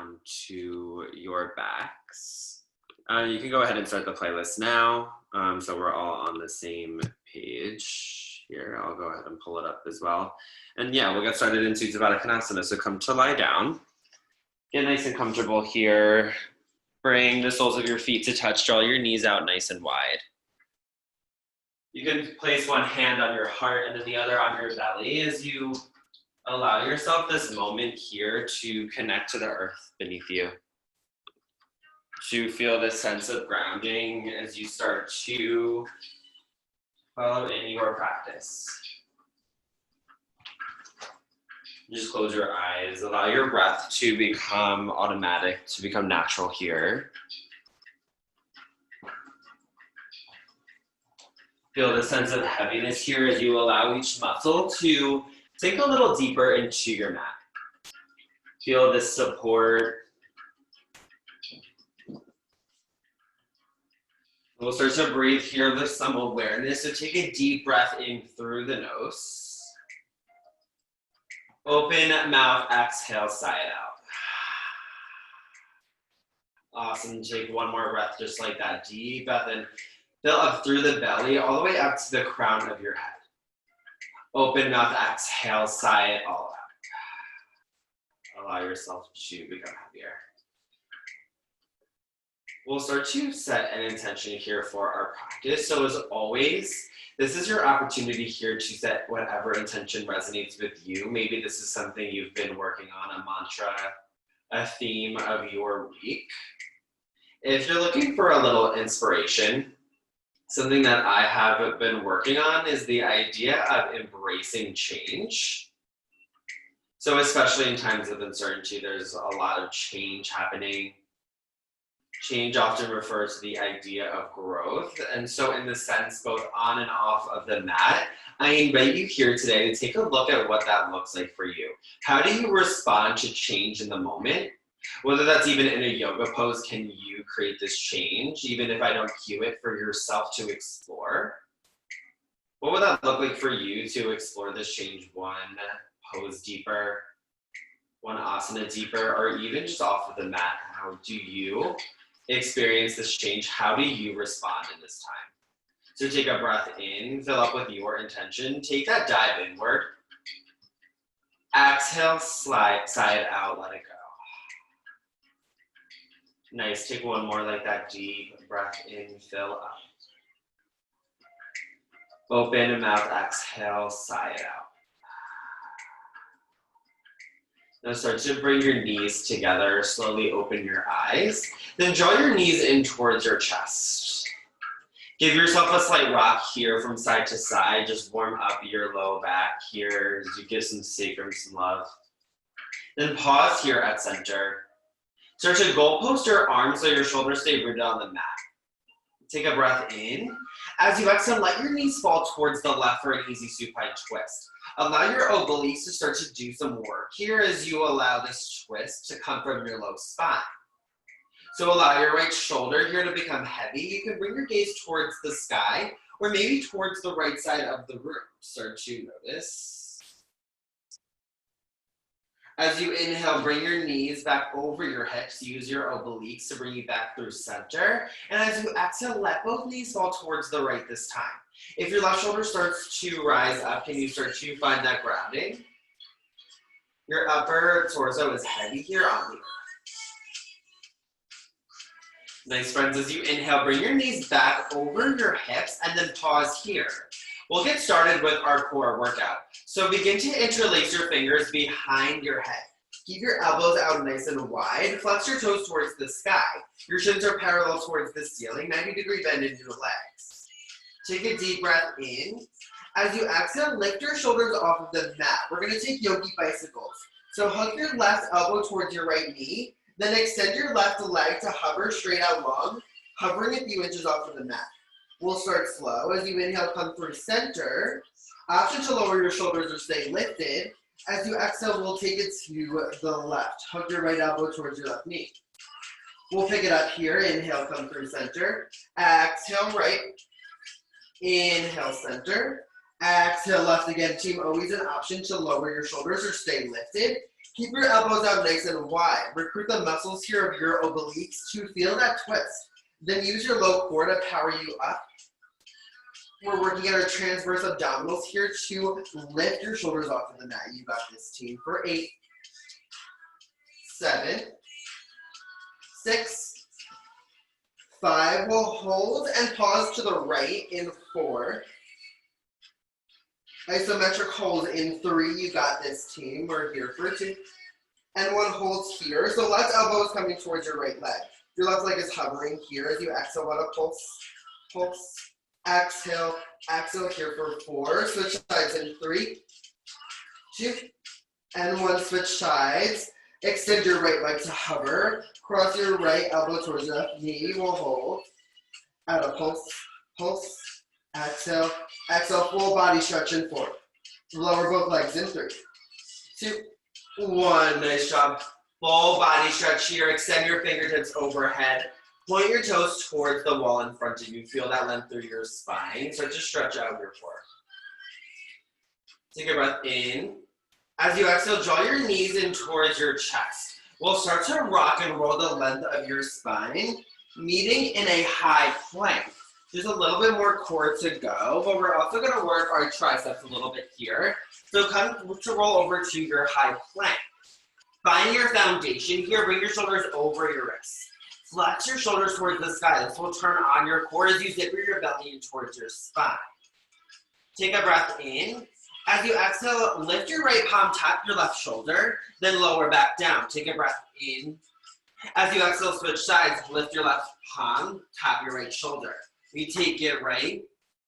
onto your backs. You can go ahead and start the playlist now. So we're all on the same page here. I'll go ahead and pull it up as well. And yeah, we'll get started into Savada Konasana. So come to lie down. Get nice and comfortable here. Bring the soles of your feet to touch. Draw your knees out nice and wide. You can place one hand on your heart and then the other on your belly as you allow yourself this moment here to connect to the earth beneath you. To feel this sense of grounding as you start to follow in your practice. Just close your eyes. Allow your breath to become automatic, to become natural here. Feel the sense of heaviness here as you allow each muscle to sink a little deeper into your mat. Feel this support. We'll start to breathe here with some awareness. So take a deep breath in through the nose. Open mouth, exhale, sigh it out. Awesome. Take one more breath just like that. Deep breath in. Fill up through the belly, all the way up to the crown of your head. Open mouth, exhale, sigh it all out. Allow yourself to become heavier. We'll start to set an intention here for our practice. So as always, this is your opportunity here to set whatever intention resonates with you. Maybe this is something you've been working on, a mantra, a theme of your week. If you're looking for a little inspiration, something that I have been working on is the idea of embracing change. So especially in times of uncertainty, there's a lot of change happening. Change often refers to the idea of growth. And so in the sense, both on and off of the mat, I invite you here today to take a look at what that looks like for you. How do you respond to change in the moment? Whether that's even in a yoga pose, can you create this change, even if I don't cue it, for yourself to explore? What would that look like for you to explore this change one pose deeper, one asana deeper, or even just off of the mat? How do you experience this change? How do you respond in this time? So take a breath in, fill up with your intention, take that dive inward. Exhale, sigh it out, let it go. Nice, take one more like that, deep breath in, fill up. Open mouth, exhale, sigh it out. Now start to bring your knees together, slowly open your eyes. Then draw your knees in towards your chest. Give yourself a slight rock here from side to side. Just warm up your low back here as you give some sacrum some love. Then pause here at center. Start to goal post your arms so your shoulders stay rooted on the mat. Take a breath in. As you exhale, let your knees fall towards the left for an easy supine twist. Allow your obliques to start to do some work here as you allow this twist to come from your low spine. So allow your right shoulder here to become heavy. You can bring your gaze towards the sky or maybe towards the right side of the room. Start to notice. As you inhale, bring your knees back over your hips. Use your obliques to bring you back through center. And as you exhale, let both knees fall towards the right this time. If your left shoulder starts to rise up, can you start to find that grounding? Your upper torso is heavy here on the earth. Nice, friends. As you inhale, bring your knees back over your hips and then pause here. We'll get started with our core workout. So begin to interlace your fingers behind your head. Keep your elbows out nice and wide. Flex your toes towards the sky. Your shins are parallel towards the ceiling. 90-degree bend in your legs. Take a deep breath in. As you exhale, lift your shoulders off of the mat. We're going to take yogi bicycles. So hook your left elbow towards your right knee. Then extend your left leg to hover straight out long, hovering a few inches off of the mat. We'll start slow. As you inhale, come through center. Option to lower your shoulders or stay lifted. As you exhale, we'll take it to the left. Hug your right elbow towards your left knee. We'll pick it up here. Inhale, come through center. Exhale, right. Inhale, center. Exhale, left again. Team, always an option to lower your shoulders or stay lifted. Keep your elbows out nice and wide. Recruit the muscles here of your obliques to feel that twist. Then use your low core to power you up. We're working on our transverse abdominals here to lift your shoulders off of the mat. You got this, team, for 8, 7, 6, 5. We'll hold and pause to the right in 4. Isometric hold in 3. You got this, team. We're here for 2. And 1 holds here. So left elbow is coming towards your right leg. Your left leg is hovering here as you exhale. What a pulse, pulse. Exhale, exhale here for 4. Switch sides in 3, 2, and 1. Switch sides. Extend your right leg to hover. Cross your right elbow towards your left knee. We'll hold. Add a pulse, pulse. Exhale, exhale. Full body stretch in 4. Lower both legs in 3, 2, 1. Nice job. Full body stretch here. Extend your fingertips overhead. Point your toes towards the wall in front of you. Feel that length through your spine. Start to stretch out your core. Take a breath in. As you exhale, draw your knees in towards your chest. We'll start to rock and roll the length of your spine, meeting in a high plank. There's a little bit more core to go, but we're also going to work our triceps a little bit here. So come to roll over to your high plank. Find your foundation here. Bring your shoulders over your wrists. Flex your shoulders towards the sky. This will turn on your core as you zipper your belly in towards your spine. Take a breath in. As you exhale, lift your right palm, tap your left shoulder, then lower back down. Take a breath in. As you exhale, switch sides. Lift your left palm, tap your right shoulder. We take it right,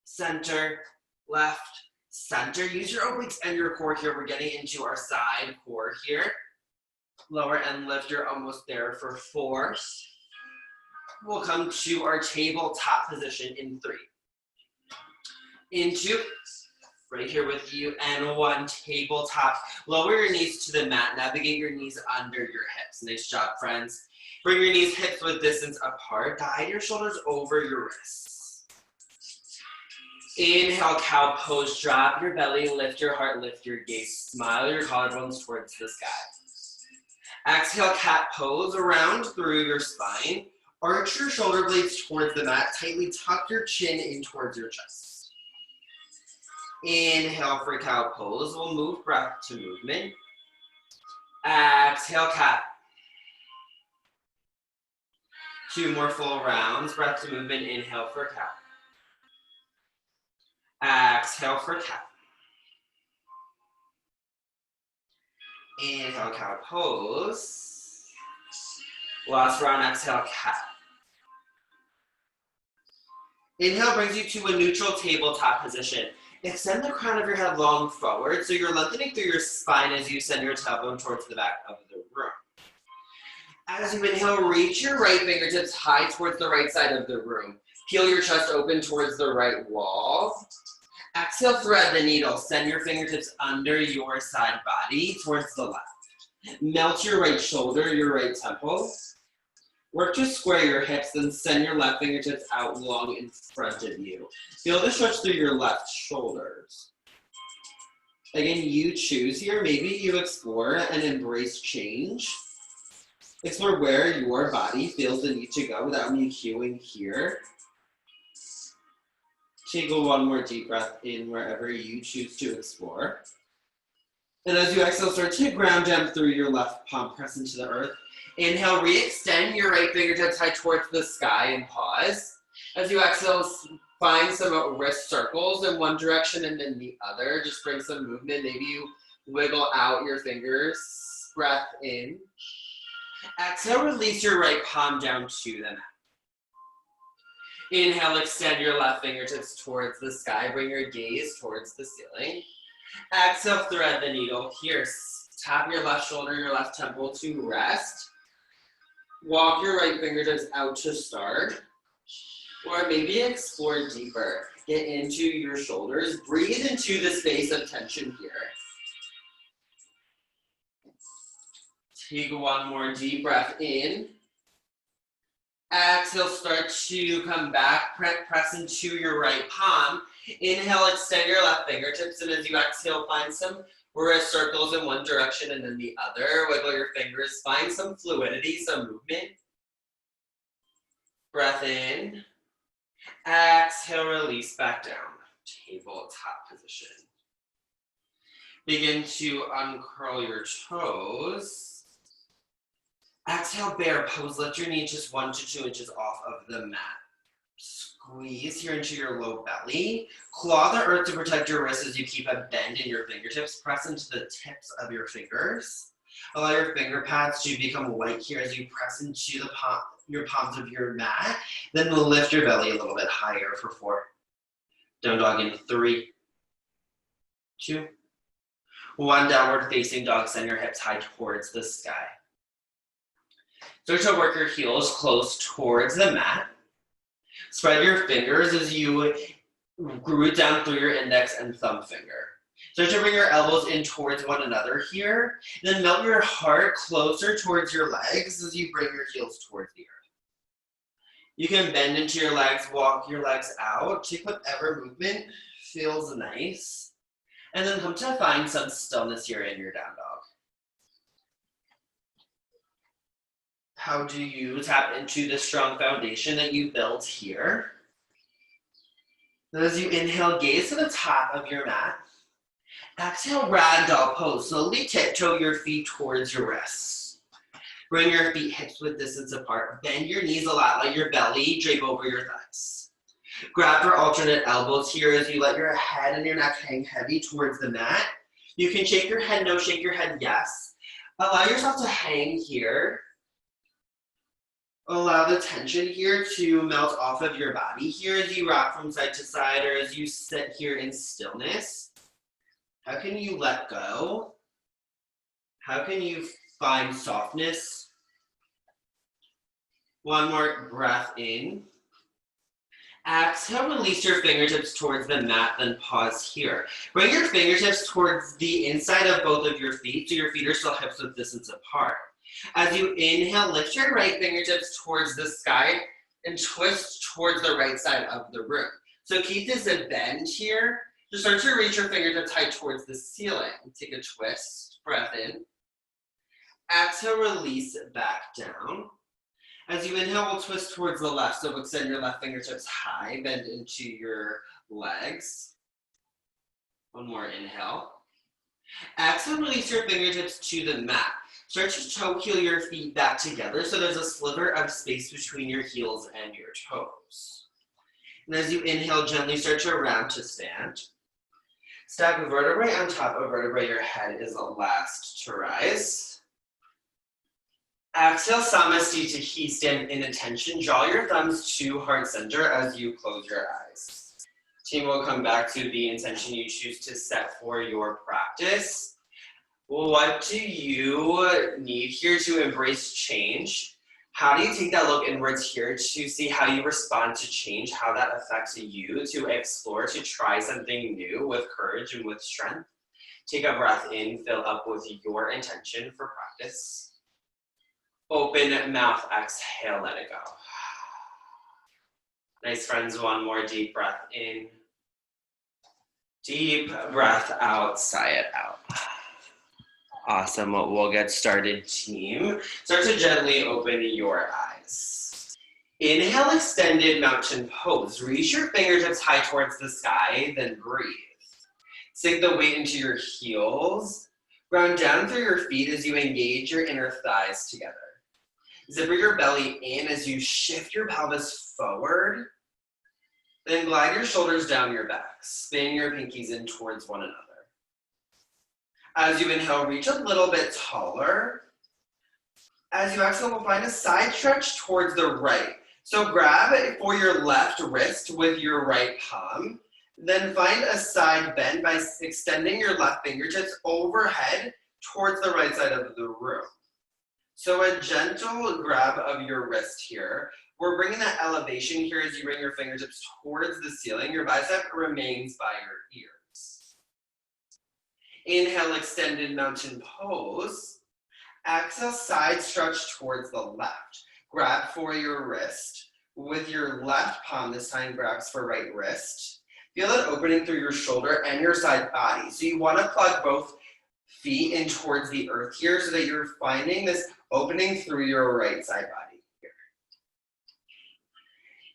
center, left, center. Use your obliques and your core here. We're getting into our side core here. Lower and lift. You're almost there for 4. We'll come to our tabletop position in 3. In 2, right here with you, and 1, tabletop. Lower your knees to the mat. Navigate your knees under your hips. Nice job, friends. Bring your knees hips width distance apart. Guide your shoulders over your wrists. Inhale, cow pose. Drop your belly, lift your heart, lift your gaze. Smile your collarbones towards the sky. Exhale, cat pose. Around through your spine. Arch your shoulder blades towards the mat. Tightly tuck your chin in towards your chest. Inhale for cow pose. We'll move breath to movement. Exhale, cat. 2 more full rounds. Breath to movement. Inhale for cat. Exhale for cat. Inhale, cow pose. Last round, exhale, cat. Inhale brings you to a neutral tabletop position. Extend the crown of your head long forward, so you're lengthening through your spine as you send your tailbone towards the back of the room. As you inhale, reach your right fingertips high towards the right side of the room. Peel your chest open towards the right wall. Exhale, thread the needle. Send your fingertips under your side body towards the left. Melt your right shoulder, your right temple. Work to square your hips, then send your left fingertips out long in front of you. Feel the stretch through your left shoulders. Again, you choose here. Maybe you explore and embrace change. Explore where your body feels the need to go without me cueing here. Take 1 more deep breath in wherever you choose to explore. And as you exhale, start to ground down through your left palm, press into the earth. Inhale, re-extend your right fingertips high towards the sky and pause. As you exhale, find some wrist circles in one direction and then the other. Just bring some movement. Maybe you wiggle out your fingers. Breath in. Exhale, release your right palm down to the mat. Inhale, extend your left fingertips towards the sky. Bring your gaze towards the ceiling. Exhale, thread the needle here. Tap your left shoulder, your left temple to rest. Walk your right fingertips out to start. Or maybe explore deeper. Get into your shoulders. Breathe into the space of tension here. Take 1 more deep breath in. Exhale, start to come back. Press into your right palm. Inhale, extend your left fingertips. And as you exhale, find some Wrist circles in one direction and then the other. Wiggle your fingers. Find some fluidity, some movement. Breath in. Exhale, release back down. Tabletop position. Begin to uncurl your toes. Exhale, bear pose. Lift your knees just 1 to 2 inches off of the mat. Squeeze here into your low belly. Claw the earth to protect your wrists as you keep a bend in your fingertips. Press into the tips of your fingers. Allow your finger pads to become light here as you press into your palms of your mat. Then lift your belly a little bit higher for 4. Down dog in 3, 2, 1. Downward facing dog. Send your hips high towards the sky. Start to work your heels close towards the mat. Spread your fingers as you root down through your index and thumb finger. Start to bring your elbows in towards one another here. Then melt your heart closer towards your legs as you bring your heels towards the earth. You can bend into your legs, walk your legs out. Take whatever movement feels nice. And then come to find some stillness here in your down dog. How do you tap into the strong foundation that you built here? As you inhale, gaze to the top of your mat. Exhale, ragdoll pose. Slowly tiptoe your feet towards your wrists. Bring your feet hips width distance apart. Bend your knees a lot. Let your belly drape over your thighs. Grab your alternate elbows here as you let your head and your neck hang heavy towards the mat. You can shake your head no, shake your head yes. Allow yourself to hang here. Allow the tension here to melt off of your body here as you rock from side to side or as you sit here in stillness. How can you let go? How can you find softness? One more breath in. Exhale, release your fingertips towards the mat, then pause here. Bring your fingertips towards the inside of both of your feet so your feet are still hips width distance apart. As you inhale, lift your right fingertips towards the sky and twist towards the right side of the room. So keep this a bend here. Just start to reach your fingertips high towards the ceiling. Take a twist, breath in. Exhale, release it back down. As you inhale, we'll twist towards the left. So extend your left fingertips high, bend into your legs. One more inhale. Exhale, release your fingertips to the mat. Start to toe heel your feet back together so there's a sliver of space between your heels and your toes. And as you inhale, gently start to round to stand. Stack vertebrae on top of vertebrae. Your head is the last to rise. Exhale, Samasthiti, stand in attention. Draw your thumbs to heart center as you close your eyes. Team will come back to the intention you choose to set for your practice. What do you need here to embrace change? How do you take that look inwards here to see how you respond to change, how that affects you, to explore, to try something new with courage and with strength? Take a breath in, fill up with your intention for practice. Open mouth, exhale, let it go. Nice, friends, one more deep breath in. Deep breath out, sigh it out. Awesome, we'll get started, team. Start to gently open your eyes. Inhale, extended mountain pose. Reach your fingertips high towards the sky, then breathe. Sink the weight into your heels. Ground down through your feet as you engage your inner thighs together. Zipper your belly in as you shift your pelvis forward. Then glide your shoulders down your back. Spin your pinkies in towards one another. As you inhale, reach a little bit taller. As you exhale, we'll find a side stretch towards the right. So grab it for your left wrist with your right palm. Then find a side bend by extending your left fingertips overhead towards the right side of the room. So a gentle grab of your wrist here. We're bringing that elevation here as you bring your fingertips towards the ceiling. Your bicep remains by your ears. Inhale, extended mountain pose. Exhale, side stretch towards the left. Grab for your wrist. With your left palm, this time grabs for right wrist. Feel it opening through your shoulder and your side body. So you want to plug both feet in towards the earth here so that you're finding this opening through your right side body here.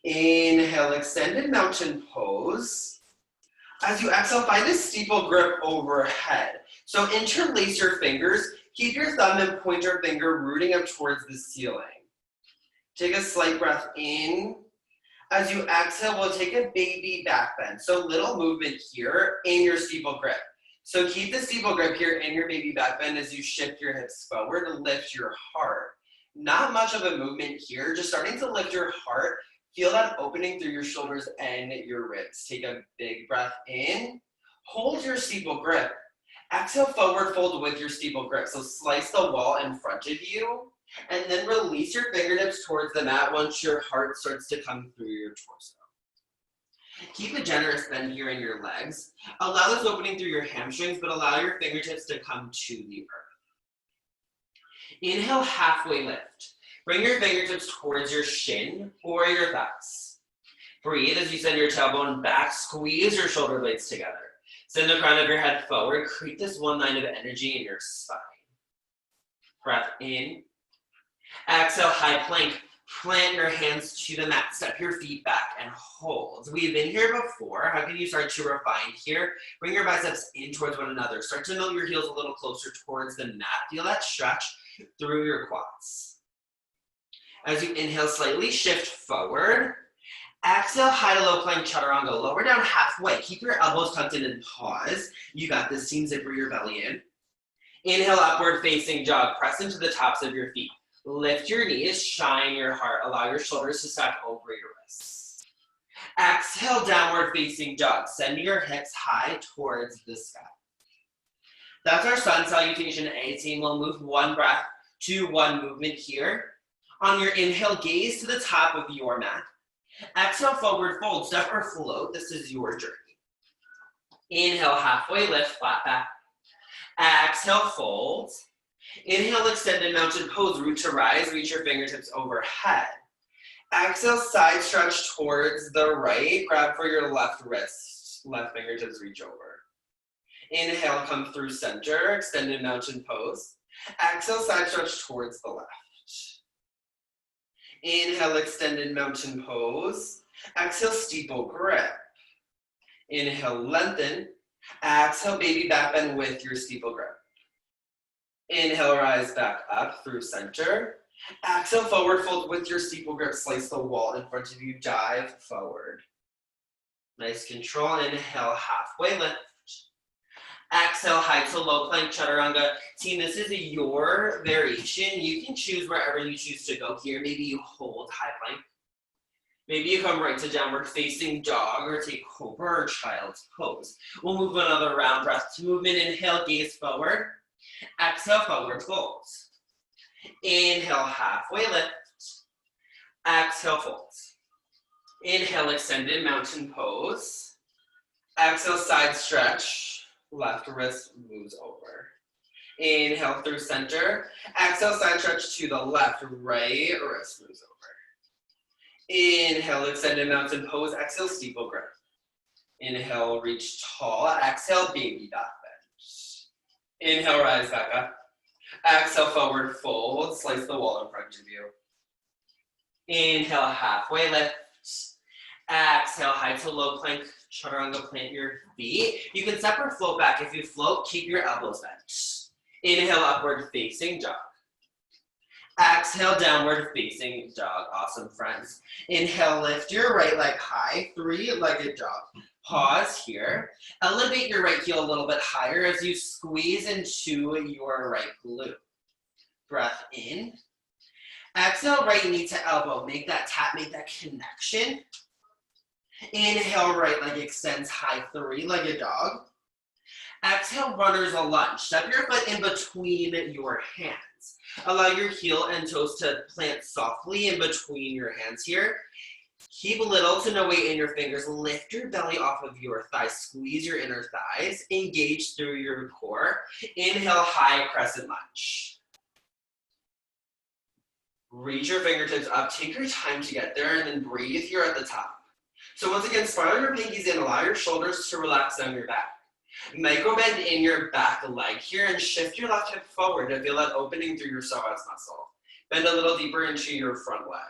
Inhale, extended mountain pose. As you exhale, find a steeple grip overhead. So interlace your fingers. Keep your thumb and pointer finger rooting up towards the ceiling. Take a slight breath in. As you exhale, we'll take a baby back bend. So little movement here in your steeple grip. So keep the steeple grip here in your baby back bend as you shift your hips forward and lift your heart. Not much of a movement here, just starting to lift your heart. Feel that opening through your shoulders and your ribs. Take a big breath in. Hold your steeple grip. Exhale, forward fold with your steeple grip. So slice the wall in front of you. And then release your fingertips towards the mat once your heart starts to come through your torso. Keep a generous bend here in your legs. Allow this opening through your hamstrings, but allow your fingertips to come to the earth. Inhale, halfway lift. Bring your fingertips towards your shin or your thighs. Breathe as you send your tailbone back. Squeeze your shoulder blades together. Send the crown of your head forward. Create this one line of energy in your spine. Breath in. Exhale, high plank. Plant your hands to the mat. Step your feet back and hold. We've been here before. How can you start to refine here? Bring your biceps in towards one another. Start to melt your heels a little closer towards the mat. Feel that stretch through your quads. As you inhale, slightly shift forward. Exhale, high to low plank chaturanga. Lower down halfway. Keep your elbows tucked in and pause. You got this. Team zipper your belly in. Inhale, upward facing jog. Press into the tops of your feet. Lift your knees, shine your heart. Allow your shoulders to stack over your wrists. Exhale, downward facing dog. Send your hips high towards the sky. That's our sun salutation A team. We'll move one breath to one movement here. On your inhale, gaze to the top of your mat. Exhale, forward fold, step or float. This is your journey. Inhale, halfway lift, flat back. Exhale, fold. Inhale, extended mountain pose, root to rise, reach your fingertips overhead. Exhale, side stretch towards the right, grab for your left wrist, left fingertips reach over. Inhale, come through center, extended mountain pose. Exhale, side stretch towards the left. Inhale, extended mountain pose. Exhale, steeple grip. Inhale, lengthen. Exhale, baby back bend with your steeple grip. Inhale, rise back up through center. Exhale, forward fold with your steeple grip. Slice the wall in front of you. Dive forward. Nice control. Inhale, halfway lift. Exhale, high to low plank chaturanga. Team, this is your variation. You can choose wherever you choose to go here. Maybe you hold high plank. Maybe you come right to downward facing dog or take cobra or child's pose. We'll move another round. Breath to movement. Inhale, gaze forward. Exhale, forward fold. Inhale, halfway lift. Exhale, fold. Inhale, extended mountain pose. Exhale, side stretch. Left wrist moves over. Inhale through center. Exhale, side stretch to the left. Right wrist moves over. Inhale, extended mountain pose. Exhale, steeple grip. Inhale, reach tall. Exhale, baby back bend. Inhale, rise back up. Exhale, forward fold. Slice the wall in front of you. Inhale, halfway lift. Exhale, high to low plank. Chaturanga, plant your feet. You can step or float back. If you float, keep your elbows bent. Inhale, upward facing dog. Exhale, downward facing dog. Awesome, friends. Inhale, lift your right leg high. Three-legged dog. Pause here. Elevate your right heel a little bit higher as you squeeze into your right glute. Breath in. Exhale, right knee to elbow. Make that tap, make that connection. Inhale, right leg extends high, three-legged dog. Exhale, runner's a lunge. Step your foot in between your hands. Allow your heel and toes to plant softly in between your hands here. Keep little to no weight in your fingers. Lift your belly off of your thighs. Squeeze your inner thighs. Engage through your core. Inhale, high crescent lunge. Reach your fingertips up. Take your time to get there and then breathe here at the top. So once again, spiral your pinkies in. Allow your shoulders to relax down your back. Micro bend in your back leg here and shift your left hip forward to feel that opening through your psoas muscle. Bend a little deeper into your front leg.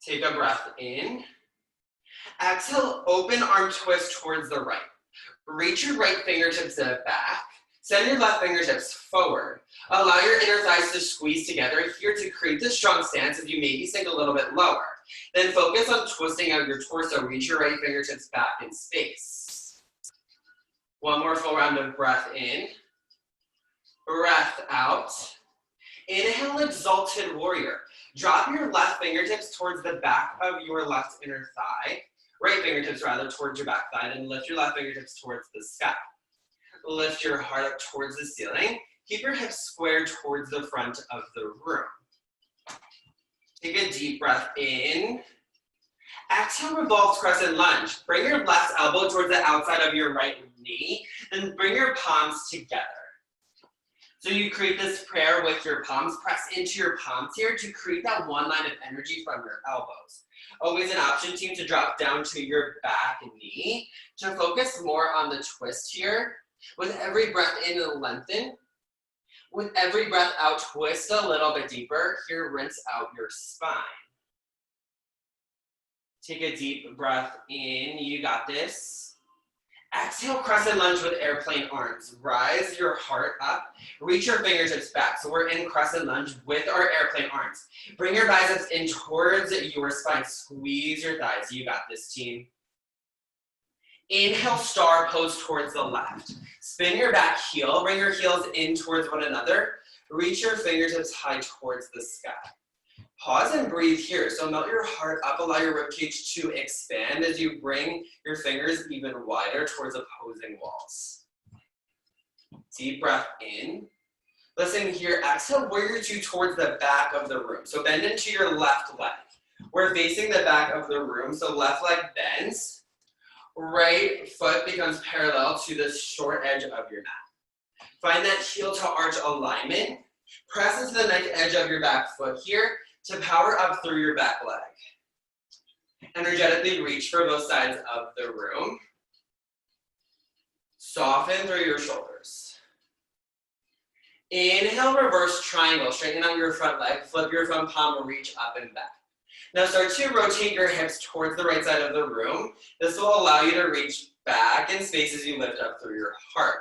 Take a breath in. Exhale, open arm twist towards the right. Reach your right fingertips back. Send your left fingertips forward. Allow your inner thighs to squeeze together here to create this strong stance if you maybe sink a little bit lower. Then focus on twisting out your torso. Reach your right fingertips back in space. One more full round of breath in. Breath out. Inhale, exalted warrior. Drop your left fingertips towards the back of your left inner thigh. Right fingertips rather towards your back thigh, and lift your left fingertips towards the sky. Lift your heart up towards the ceiling. Keep your hips squared towards the front of the room. Take a deep breath in. Exhale, revolve crescent lunge. Bring your left elbow towards the outside of your right knee, and bring your palms together. So you create this prayer with your palms. Press into your palms here to create that one line of energy from your elbows. Always an option, team, to drop down to your back knee to focus more on the twist here. With every breath in, lengthen. With every breath out, twist a little bit deeper. Here, rinse out your spine. Take a deep breath in. You got this. Exhale, crescent lunge with airplane arms. Rise your heart up. Reach your fingertips back. So we're in crescent lunge with our airplane arms. Bring your biceps in towards your spine. Squeeze your thighs. You got this, team. Inhale, star pose towards the left. Spin your back heel. Bring your heels in towards one another. Reach your fingertips high towards the sky. Pause and breathe here. So melt your heart up, allow your ribcage to expand as you bring your fingers even wider towards opposing walls. Deep breath in. Listen here, exhale, warrior two towards the back of the room. So bend into your left leg. We're facing the back of the room, so left leg bends. Right foot becomes parallel to the short edge of your mat. Find that heel to arch alignment. Press into the neck edge of your back foot here to power up through your back leg. Energetically reach for both sides of the room. Soften through your shoulders. Inhale, reverse triangle. Straighten out your front leg. Flip your front palm, reach up and back. Now start to rotate your hips towards the right side of the room. This will allow you to reach back in space as you lift up through your heart.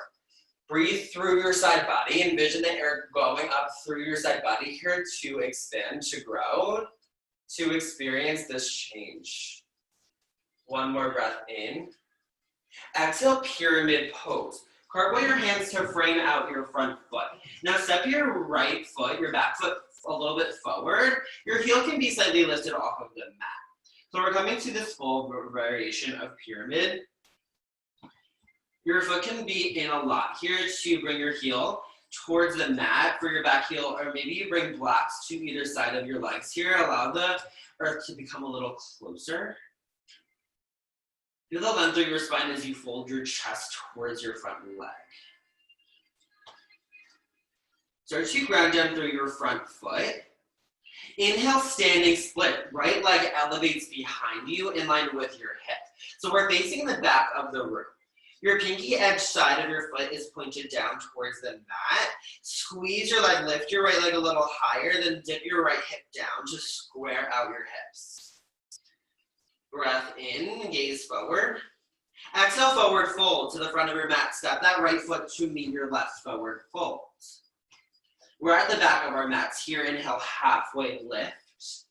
Breathe through your side body. Envision the air going up through your side body here to expand, to grow, to experience this change. One more breath in. Exhale, pyramid pose. Cartwheel your hands to frame out your front foot. Now step your right foot, your back foot, a little bit forward. Your heel can be slightly lifted off of the mat. So we're coming to this full variation of pyramid. Your foot can be in a lot here to bring your heel towards the mat for your back heel, or maybe you bring blocks to either side of your legs here. Allow the earth to become a little closer. Feel the length through your spine as you fold your chest towards your front leg. Start to ground down through your front foot. Inhale, standing split. Right leg elevates behind you in line with your hip. So we're facing the back of the room. Your pinky edge side of your foot is pointed down towards the mat. Squeeze your leg, lift your right leg a little higher, then dip your right hip down to square out your hips. Breath in, gaze forward. Exhale, forward fold to the front of your mat. Step that right foot to meet your left forward fold. We're at the back of our mats here. Inhale, halfway lift.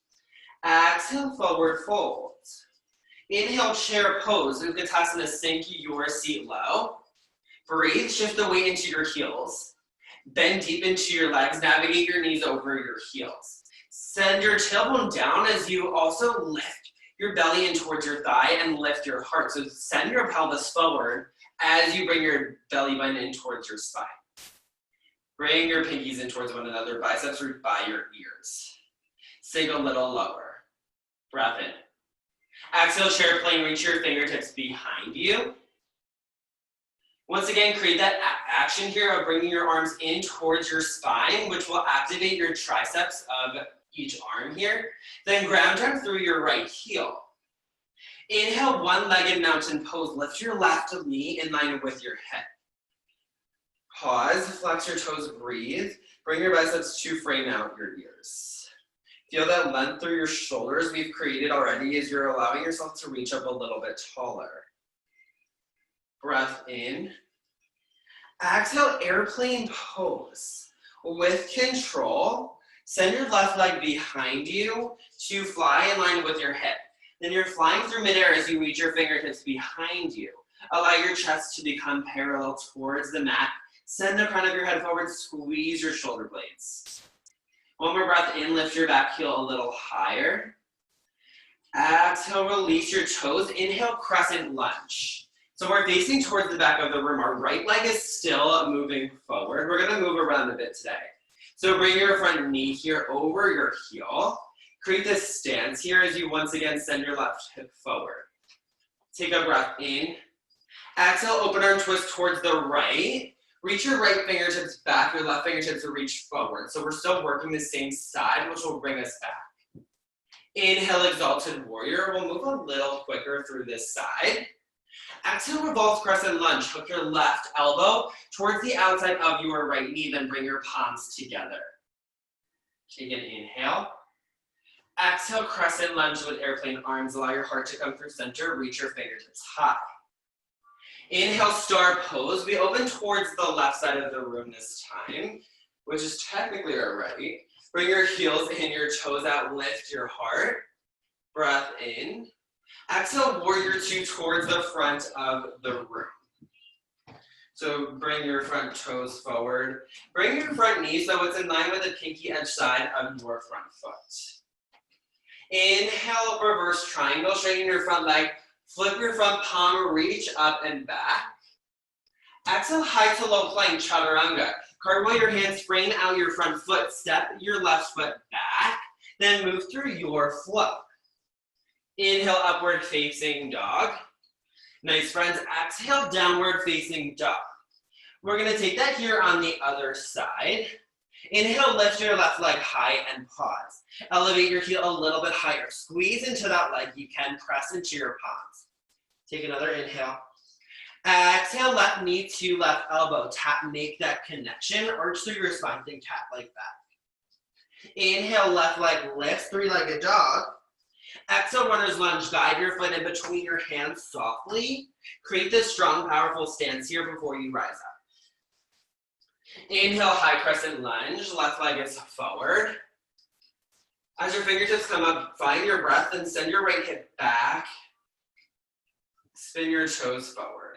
Exhale, forward fold. Inhale, chair pose. Utkatasana, sink your seat low. Breathe, shift the weight into your heels. Bend deep into your legs. Navigate your knees over your heels. Send your tailbone down as you also lift your belly in towards your thigh and lift your heart. So send your pelvis forward as you bring your belly button in towards your spine. Bring your pinkies in towards one another, biceps root by your ears. Sink a little lower. Breath in. Exhale, chair plane, reach your fingertips behind you. Once again, create that action here of bringing your arms in towards your spine, which will activate your triceps of each arm here. Then ground down through your right heel. Inhale, one-legged mountain pose. Lift your left knee in line with your head. Pause, flex your toes, breathe. Bring your biceps to frame out your ears. Feel that length through your shoulders we've created already as you're allowing yourself to reach up a little bit taller. Breath in. Exhale, airplane pose. With control, send your left leg behind you to fly in line with your hip. Then you're flying through midair as you reach your fingertips behind you. Allow your chest to become parallel towards the mat. Send the crown of your head forward, squeeze your shoulder blades. One more breath in, lift your back heel a little higher. Exhale, release your toes. Inhale, crescent lunge. So we're facing towards the back of the room. Our right leg is still moving forward. We're gonna move around a bit today. So bring your front knee here over your heel. Create this stance here as you once again send your left hip forward. Take a breath in. Exhale, open arm twist towards the right. Reach your right fingertips back, your left fingertips will reach forward. So we're still working the same side, which will bring us back. Inhale, exalted warrior. We'll move a little quicker through this side. Exhale, revolve crescent lunge. Hook your left elbow towards the outside of your right knee, then bring your palms together. Take an inhale. Exhale, crescent lunge with airplane arms. Allow your heart to come through center. Reach your fingertips high. Inhale, star pose. We open towards the left side of the room this time, which is technically our right. Bring your heels in, your toes out, lift your heart. Breath in. Exhale, warrior two towards the front of the room. So bring your front toes forward. Bring your front knee so it's in line with the pinky edge side of your front foot. Inhale, reverse triangle. Straighten your front leg. Flip your front palm, reach up and back. Exhale, high to low plank, chaturanga. Cartwheel your hands, frame out your front foot. Step your left foot back. Then move through your flow. Inhale, upward facing dog. Nice, friends. Exhale, downward facing dog. We're going to take that here on the other side. Inhale, lift your left leg high and pause. Elevate your heel a little bit higher. Squeeze into that leg. You can press into your palms. Take another inhale. Exhale, left knee to left elbow. Tap, make that connection. Arch through your spine. Think cat like that. Inhale, left leg lifts, three-legged dog. Exhale, runner's lunge. Guide your foot in between your hands softly. Create this strong, powerful stance here before you rise up. Inhale, high crescent lunge. Left leg is forward. As your fingertips come up, find your breath and send your right hip back. Spin your toes forward.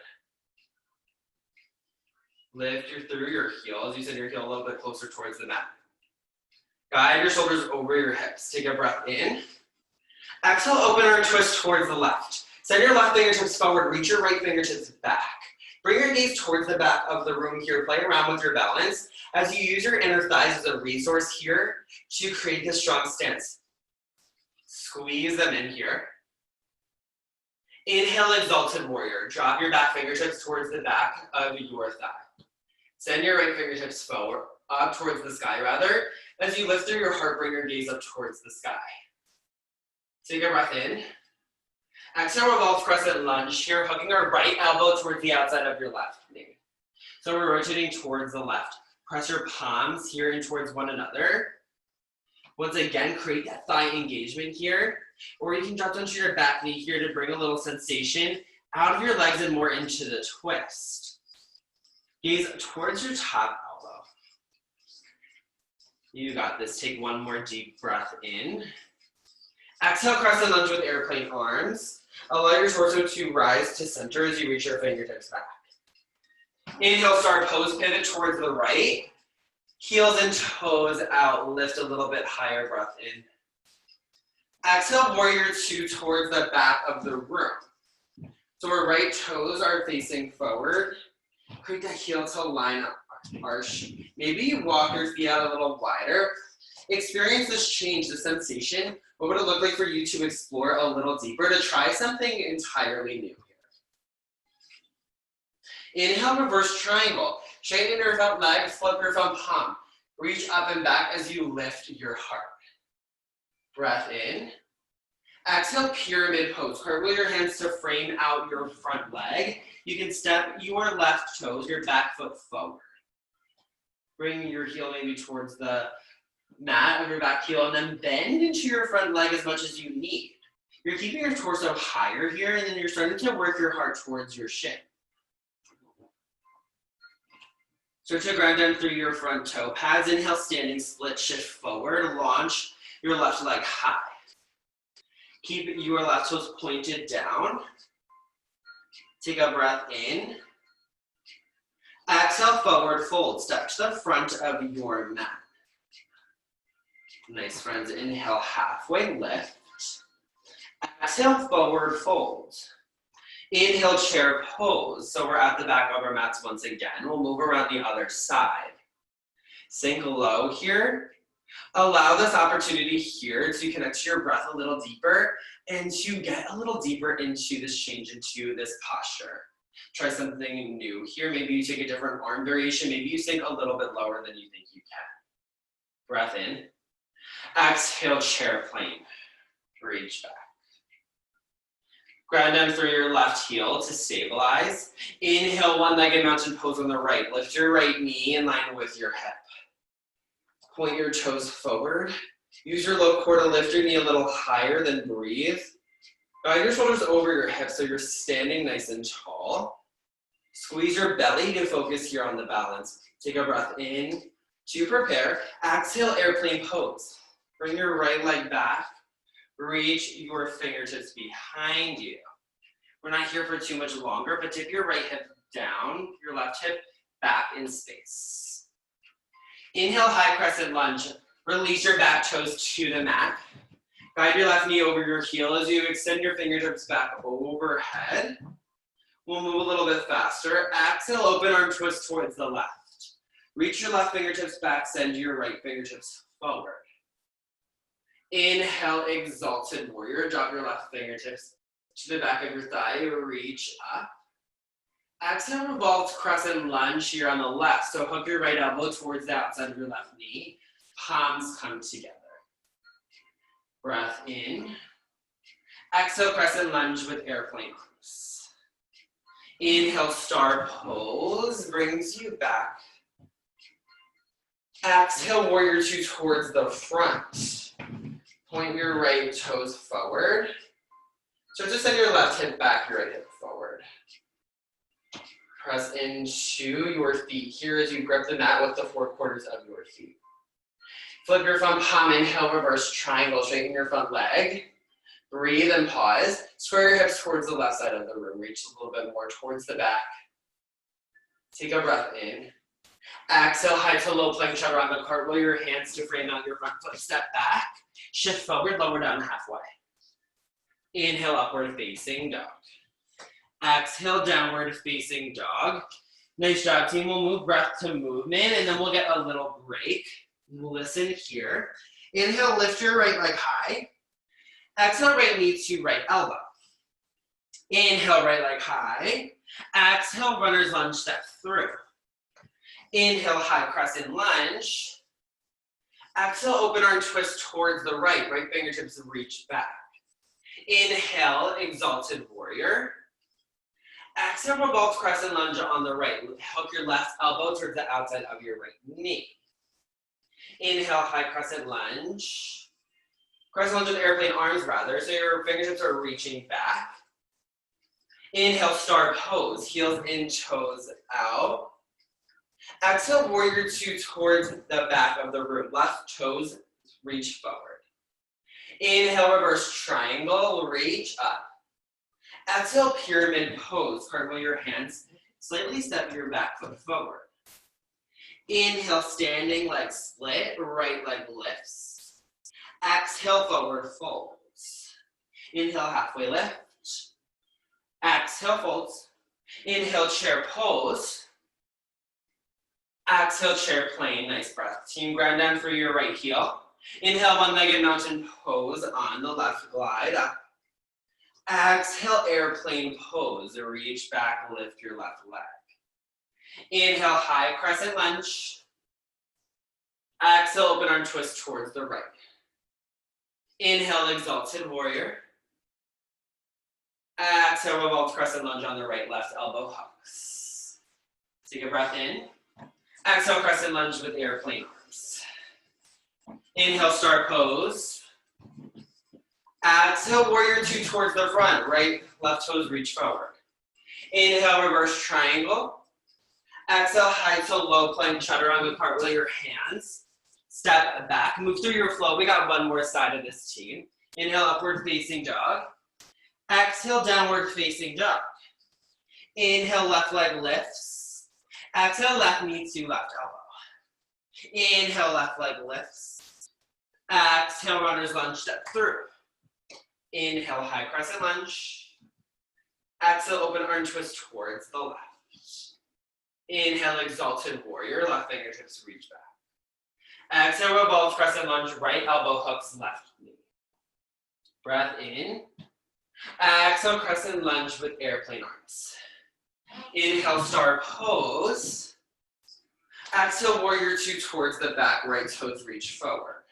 Lift through your heels. You send your heel a little bit closer towards the mat. Guide your shoulders over your hips. Take a breath in. Exhale, open arm twist towards the left. Send your left fingertips forward. Reach your right fingertips back. Bring your gaze towards the back of the room here. Play around with your balance as you use your inner thighs as a resource here to create this strong stance. Squeeze them in here. Inhale, exalted warrior. Drop your back fingertips towards the back of your thigh. Send your right fingertips forward, up towards the sky rather. As you lift through your heart, bring your gaze up towards the sky. Take a breath in. Exhale, revolve crescent lunge here, hooking our right elbow towards the outside of your left knee. So we're rotating towards the left. Press your palms here in towards one another. Once again, create that thigh engagement here. Or you can drop down to your back knee here to bring a little sensation out of your legs and more into the twist. Gaze towards your top elbow. You got this. Take one more deep breath in. Exhale, crescent lunge with airplane arms. Allow your torso to rise to center as you reach your fingertips back. Inhale, star pose, pivot towards the right. Heels and toes out, lift a little bit higher, breath in. Exhale, warrior two towards the back of the room. So our right toes are facing forward. Create that heel to line up, arch. Maybe you walk your feet out a little wider. Experience this change, the sensation. What would it look like for you to explore a little deeper, to try something entirely new here? Inhale, reverse triangle. Straighten your front leg, flip your front palm. Reach up and back as you lift your heart. Breath in. Exhale, pyramid pose. Cartwheel your hands to frame out your front leg. You can step your left toes, your back foot forward. Bring your heel maybe towards the mat of your back heel and then bend into your front leg as much as you need. You're keeping your torso higher here and then you're starting to work your heart towards your shin. Start to ground down through your front toe pads. Inhale, standing split, shift forward, launch your left leg high. Keep your left toes pointed down. Take a breath in. Exhale, forward fold. Step to the front of your mat. Nice, friends. Inhale, halfway lift. Exhale, forward fold. Inhale, chair pose. So we're at the back of our mats once again. We'll move around the other side. Sink low here. Allow this opportunity here to connect to your breath a little deeper and to get a little deeper into this change, into this posture. Try something new here. Maybe you take a different arm variation. Maybe you sink a little bit lower than you think you can. Breath in. Exhale, chair plane. Reach back. Ground down through your left heel to stabilize. Inhale, one-legged mountain pose on the right. Lift your right knee in line with your hip. Point your toes forward. Use your low core to lift your knee a little higher, then breathe. Guide your shoulders over your hips so you're standing nice and tall. Squeeze your belly to focus here on the balance. Take a breath in to prepare. Exhale, airplane pose. Bring your right leg back. Reach your fingertips behind you. We're not here for too much longer, but tip your right hip down, your left hip back in space. Inhale, high crescent lunge. Release your back toes to the mat. Guide your left knee over your heel as you extend your fingertips back overhead. We'll move a little bit faster. Exhale, open arm twist towards the left. Reach your left fingertips back, send your right fingertips forward. Inhale, exalted warrior. Drop your left fingertips to the back of your thigh. Reach up. Exhale, revolved crescent lunge here on the left. So hook your right elbow towards the outside of your left knee. Palms come together. Breath in. Exhale, crescent lunge with airplane cruise. Inhale, star pose. Brings you back. Exhale, warrior two towards the front. Point your right toes forward. So just send your left hip back, your right hip forward. Press into your feet here as you grip the mat with the four corners of your feet. Flip your front palm, inhale, reverse triangle, straighten your front leg. Breathe and pause. Square your hips towards the left side of the room. Reach a little bit more towards the back. Take a breath in. Exhale, high to low plank chaturanga. Cartwheel your hands to frame out your front foot. Step back. Shift forward, lower down halfway. Inhale, upward facing dog. Exhale, downward facing dog. Nice job, team. We'll move breath to movement, and then we'll get a little break. Listen here. Inhale, lift your right leg high. Exhale, right knee to right elbow. Inhale, right leg high. Exhale, runner's lunge, step through. Inhale, high crescent lunge. Exhale, open arm twist towards the right. Right fingertips reach back. Inhale, exalted warrior. Exhale, revolved crescent lunge on the right. Hook your left elbow towards the outside of your right knee. Inhale, high crescent lunge. Crescent lunge with airplane arms rather, so your fingertips are reaching back. Inhale, star pose, heels in, toes out. Exhale, warrior two towards the back of the room. Left toes reach forward. Inhale, reverse triangle, reach up. Exhale, pyramid pose. Cartwheel your hands. Slightly step your back foot forward. Inhale, standing leg split, right leg lifts. Exhale, forward folds. Inhale, halfway lift. Exhale, folds. Inhale, chair pose. Exhale, chair plane. Nice breath. Team, ground down through your right heel. Inhale, one-legged mountain pose on the left, glide up. Exhale, airplane pose. Reach back, lift your left leg. Inhale, high crescent lunge. Exhale, open arm twist towards the right. Inhale, exalted warrior. Exhale, revolve crescent lunge on the right, left elbow hugs. Take a breath in. Exhale, crescent lunge with airplane arms. Inhale, star pose. Exhale, warrior two towards the front. Right, left toes reach forward. Inhale, reverse triangle. Exhale, high to low plank, chaturanga cartwheel your hands. Step back, move through your flow. We got one more side of this team. Inhale, upward facing dog. Exhale, downward facing dog. Inhale, left leg lifts. Exhale, left knee to left elbow. Inhale, left leg lifts. Exhale, runner's lunge, step through. Inhale, high crescent lunge. Exhale, open arm twist towards the left. Inhale, exalted warrior, left fingertips reach back. Exhale, revolve crescent lunge, right elbow hooks left knee. Breath in. Exhale, crescent lunge with airplane arms. Inhale, star pose. Exhale, warrior two towards the back, right toes reach forward.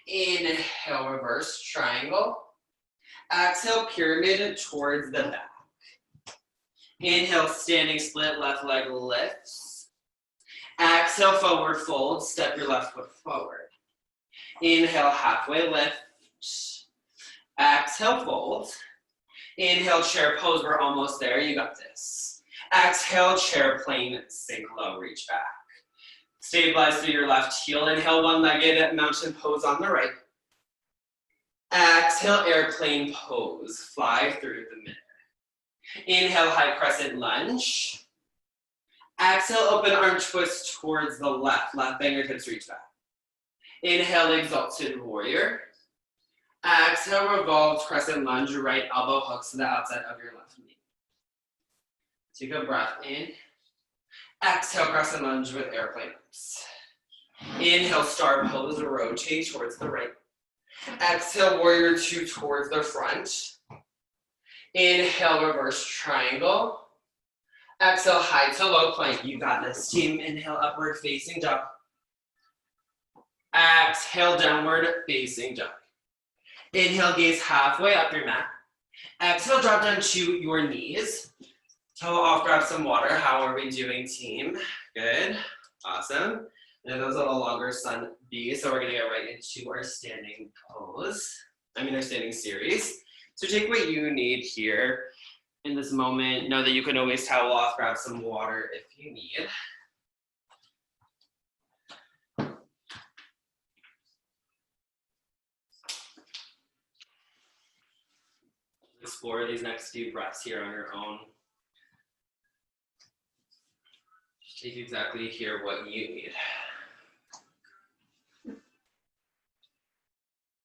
Inhale, reverse triangle. Exhale, pyramid towards the back. Inhale, standing split, left leg lifts. Exhale, forward fold, step your left foot forward. Inhale, halfway lift. Exhale, fold. Inhale, chair pose, we're almost there, you got this. Exhale, chair plane, sink low, reach back. Stabilize through your left heel. Inhale, one-legged mountain pose on the right. Exhale, airplane pose, fly through the middle. Inhale, high crescent lunge. Exhale, open arm twist towards the left. Left fingertips reach back. Inhale, exalted warrior. Exhale, revolved crescent lunge. Right elbow hooks to the outside of your left knee. Take a breath in. Exhale, crescent lunge with airplane arms. Inhale, star pose, rotate towards the right. Exhale, warrior two towards the front. Inhale, reverse triangle. Exhale, high to low plank. You got this, team. Inhale, upward facing dog. Exhale, downward facing dog. Inhale, gaze halfway up your mat. Exhale, drop down to your knees. Toe off, grab some water. How are we doing, team? Good. Awesome. And that was a little longer sun B, so we're gonna get right into our standing pose. Our standing series. So take what you need here in this moment. Know that you can always towel off, grab some water if you need. Explore these next few breaths here on your own. Just take exactly here what you need.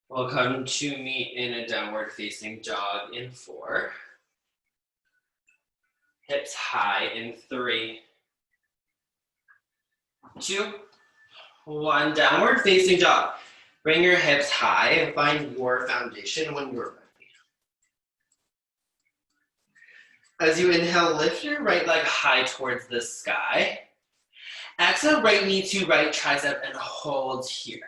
Welcome to meet in a downward facing dog in 4. Hips high in 3, 2, 1. Downward facing dog. Bring your hips high and find your foundation when you're ready. As you inhale, lift your right leg high towards the sky. Exhale, right knee to right tricep and hold here.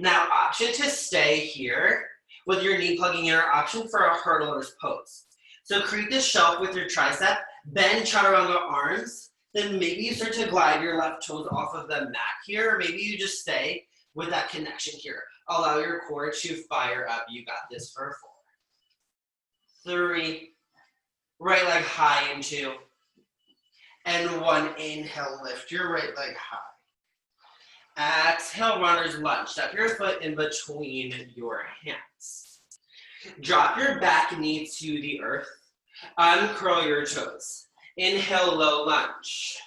Now, option to stay here with your knee plugging in, or option for a hurdler's pose. So create this shelf with your tricep, bend chaturanga arms, then maybe you start to glide your left toes off of the mat here, or maybe you just stay with that connection here. Allow your core to fire up. You got this for 4, 3, right leg high in 2, and 1. Inhale, lift your right leg high. Exhale, runner's lunge. Step your foot in between your hands. Drop your back knee to the earth. Uncurl your toes. Inhale, low lunge.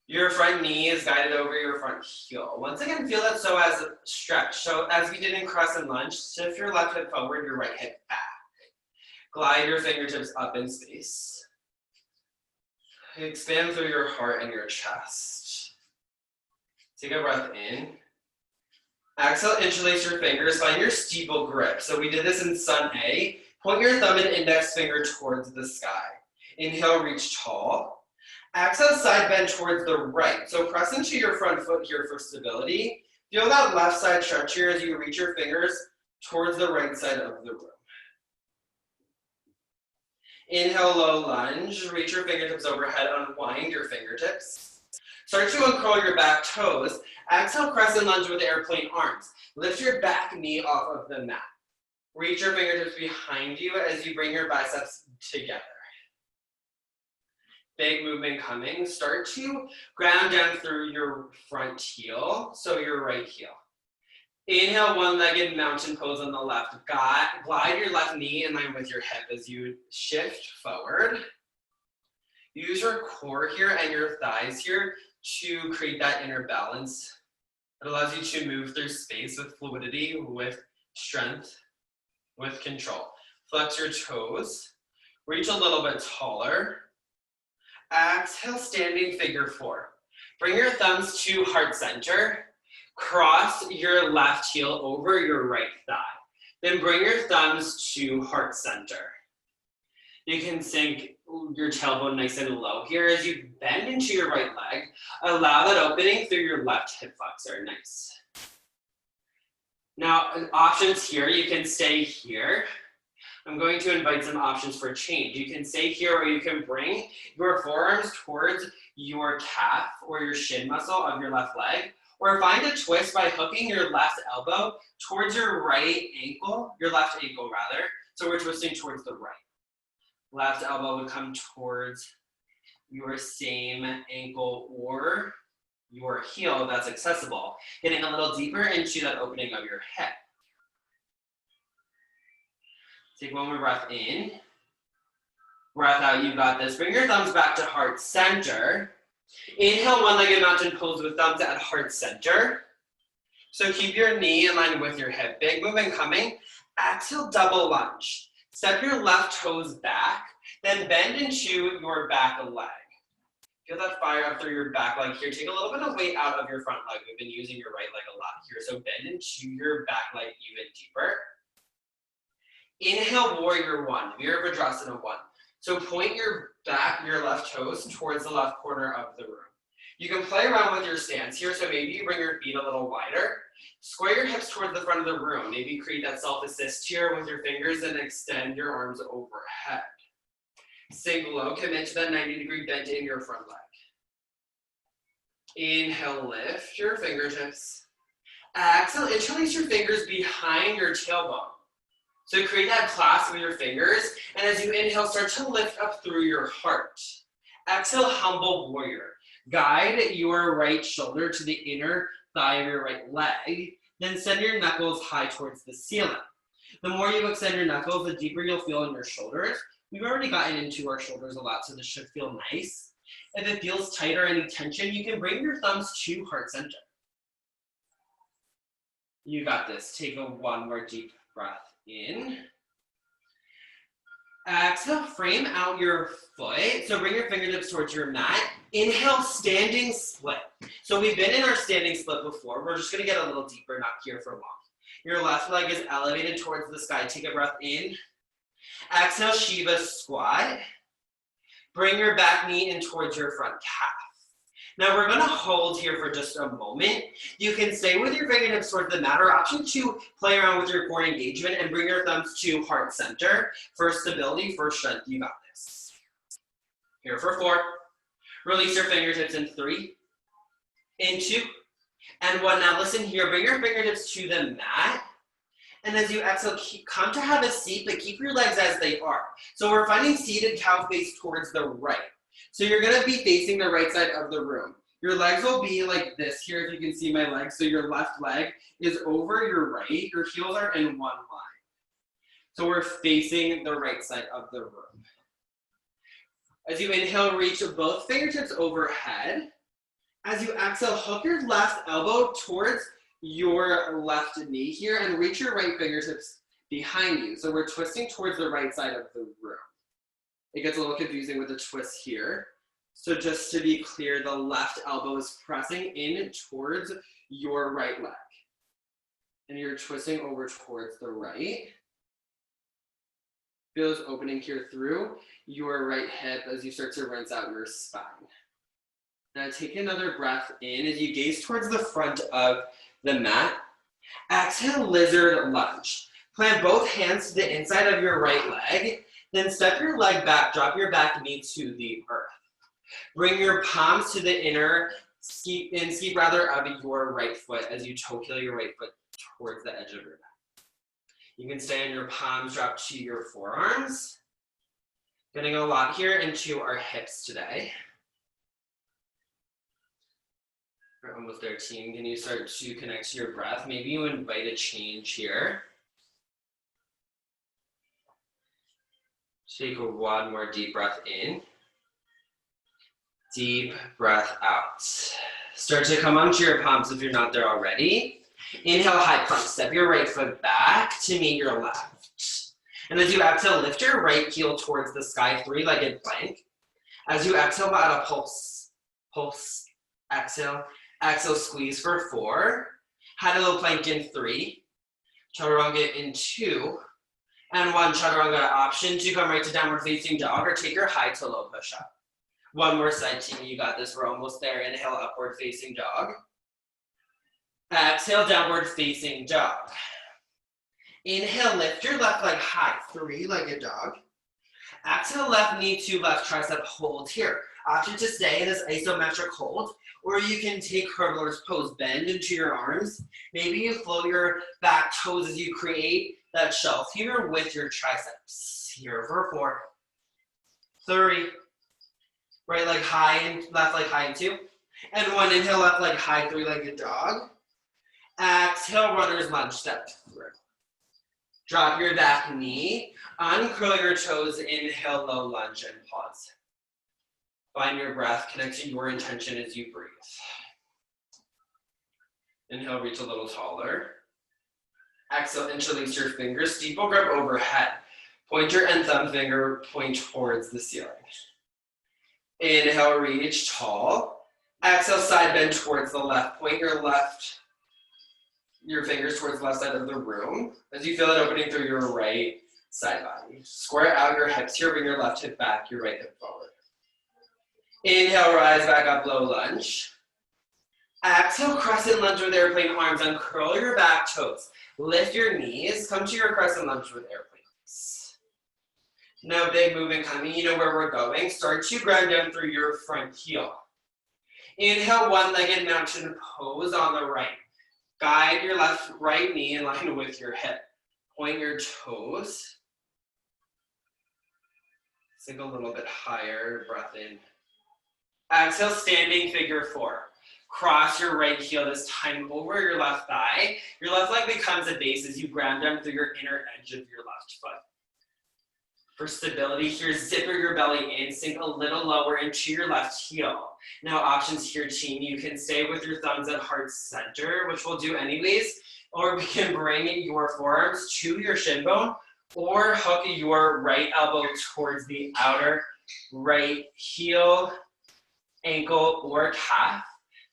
Your front knee is guided over your front heel. Once again, feel that so as a stretch. So as we did in crescent lunge, shift your left hip forward, your right hip back. Glide your fingertips up in space. Expand through your heart and your chest. Take a breath in. Exhale, interlace your fingers, find your steeple grip. So we did this in Sun A. Point your thumb and index finger towards the sky. Inhale, reach tall. Exhale, side bend towards the right. So press into your front foot here for stability. Feel that left side stretch here as you reach your fingers towards the right side of the room. Inhale, low lunge. Reach your fingertips overhead. Unwind your fingertips. Start to uncurl your back toes. Exhale, crescent lunge with airplane arms. Lift your back knee off of the mat. Reach your fingertips behind you as you bring your biceps together. Big movement coming. Start to ground down through your front heel, so your right heel. Inhale, one-legged mountain pose on the left. Glide your left knee in line with your hip as you shift forward. Use your core here and your thighs here to create that inner balance. It allows you to move through space with fluidity, with strength, with control. Flex your toes. Reach a little bit taller. Exhale, standing figure four. Bring your thumbs to heart center. Cross your left heel over your right thigh. Then bring your thumbs to heart center. You can sink your tailbone nice and low here as you bend into your right leg. Allow that opening through your left hip flexor. Nice. Now, options here, you can stay here. I'm going to invite some options for change. You can stay here or you can bring your forearms towards your calf or your shin muscle of your left leg, or find a twist by hooking your left elbow towards your right ankle, your left ankle rather. So we're twisting towards the right. Left elbow would come towards your same ankle or your heel that's accessible, getting a little deeper into that opening of your hip. Take one more breath in. Breath out, you got this. Bring your thumbs back to heart center. Inhale, one-legged mountain pose with thumbs at heart center. So keep your knee in line with your hip. Big movement coming. Exhale, double lunge. Step your left toes back, then bend into your back leg. Feel that fire up through your back leg here. Take a little bit of weight out of your front leg. We've been using your right leg a lot here. So bend into your back leg even deeper. Inhale, warrior one, Virabhadrasana one. So point your left toes towards the left corner of the room. You can play around with your stance here, so maybe you bring your feet a little wider. Square your hips towards the front of the room. Maybe create that self-assist here with your fingers and extend your arms overhead. Sink low, commit to that 90-degree bend in your front leg. Inhale, lift your fingertips. Exhale, interlace your fingers behind your tailbone. So create that clasp with your fingers, and as you inhale, start to lift up through your heart. Exhale, humble warrior. Guide your right shoulder to the inner thigh of your right leg, then send your knuckles high towards the ceiling. The more you extend your knuckles, the deeper you'll feel in your shoulders. We've already gotten into our shoulders a lot, so this should feel nice. If it feels tight or any tension, you can bring your thumbs to heart center. You got this. Take one more deep breath in. Exhale, frame out your foot. So bring your fingertips towards your mat. Inhale, standing split. So we've been in our standing split before. We're just gonna get a little deeper, not here for long. Your left leg is elevated towards the sky. Take a breath in. Exhale, Shiva squat. Bring your back knee in towards your front calf. Now we're gonna hold here for just a moment. You can stay with your fingertips towards the mat, or option two, play around with your core engagement and bring your thumbs to heart center. For stability, for strength, you got this. Here for 4. Release your fingertips in 3, in 2, and 1. Now listen here, bring your fingertips to the mat. And as you exhale, come to have a seat, but keep your legs as they are. So we're finding seated cow face towards the right. So you're gonna be facing the right side of the room. Your legs will be like this here, if you can see my legs. So your left leg is over your right. Your heels are in one line. So we're facing the right side of the room. As you inhale, reach both fingertips overhead. As you exhale, hook your left elbow towards your left knee here and reach your right fingertips behind you. So we're twisting towards the right side of the room. It gets a little confusing with the twist here. So just to be clear, the left elbow is pressing in towards your right leg. And you're twisting over towards the right. Feel this opening here through your right hip as you start to rinse out your spine. Now take another breath in as you gaze towards the front of the mat. Exhale, lizard lunge. Plant both hands to the inside of your right leg. Then step your leg back, drop your back knee to the earth. Bring your palms to the inner skeep rather of your right foot as you toe heel your right foot towards the edge of your mat. You can stay on your palms, drop to your forearms. Getting a lot here into our hips today. We're almost there, team. Can you start to connect to your breath? Maybe you invite a change here. Take one more deep breath in. Deep breath out. Start to come onto your palms if you're not there already. Inhale, high plank. Step your right foot back to meet your left. And as you exhale, lift your right heel towards the sky, three-legged plank. As you exhale, add a pulse. Pulse, exhale. Exhale, squeeze for 4. Hatha plank in 3. Chaturanga in 2. And 1 chaturanga option to come right to downward facing dog or take your high to low push up. One more side, team. You got this. We're almost there. Inhale, upward facing dog. Exhale, downward facing dog. Inhale, lift your left leg high, three-legged dog. Exhale, left knee to left tricep, hold here. Option to stay in this isometric hold, or you can take hurdler's pose, bend into your arms. Maybe you float your back toes as you create that shelf here with your triceps. Here for 4, 3, right leg high and left leg high in 2. And 1, inhale, left leg high, three-legged dog. Exhale, runner's lunge, step through. Drop your back knee, uncurl your toes, inhale, low lunge, and pause. Find your breath, connect to your intention as you breathe. Inhale, reach a little taller. Exhale, interlace your fingers, steeple grip overhead. Pointer and thumb finger point towards the ceiling. Inhale, reach tall. Exhale, side bend towards the left. Point your fingers towards the left side of the room as you feel it opening through your right side body. Square out your hips here, bring your left hip back, your right hip forward. Inhale, rise back up, low lunge. Exhale, crescent lunge with airplane arms. Uncurl your back toes. Lift your knees, come to your crescent lunge with airplanes. No big movement coming, you know where we're going. Start to ground down through your front heel. Inhale, one-legged mountain pose on the right. Guide your right knee in line with your hip. Point your toes. Sink a little bit higher, breath in. Exhale, standing figure 4. Cross your right heel this time over your left thigh. Your left leg becomes a base as you ground down through your inner edge of your left foot. For stability here, zipper your belly in, sink a little lower into your left heel. Now options here, team. You can stay with your thumbs at heart center, which we'll do anyways, or we can bring your forearms to your shin bone, or hook your right elbow towards the outer right heel, ankle, or calf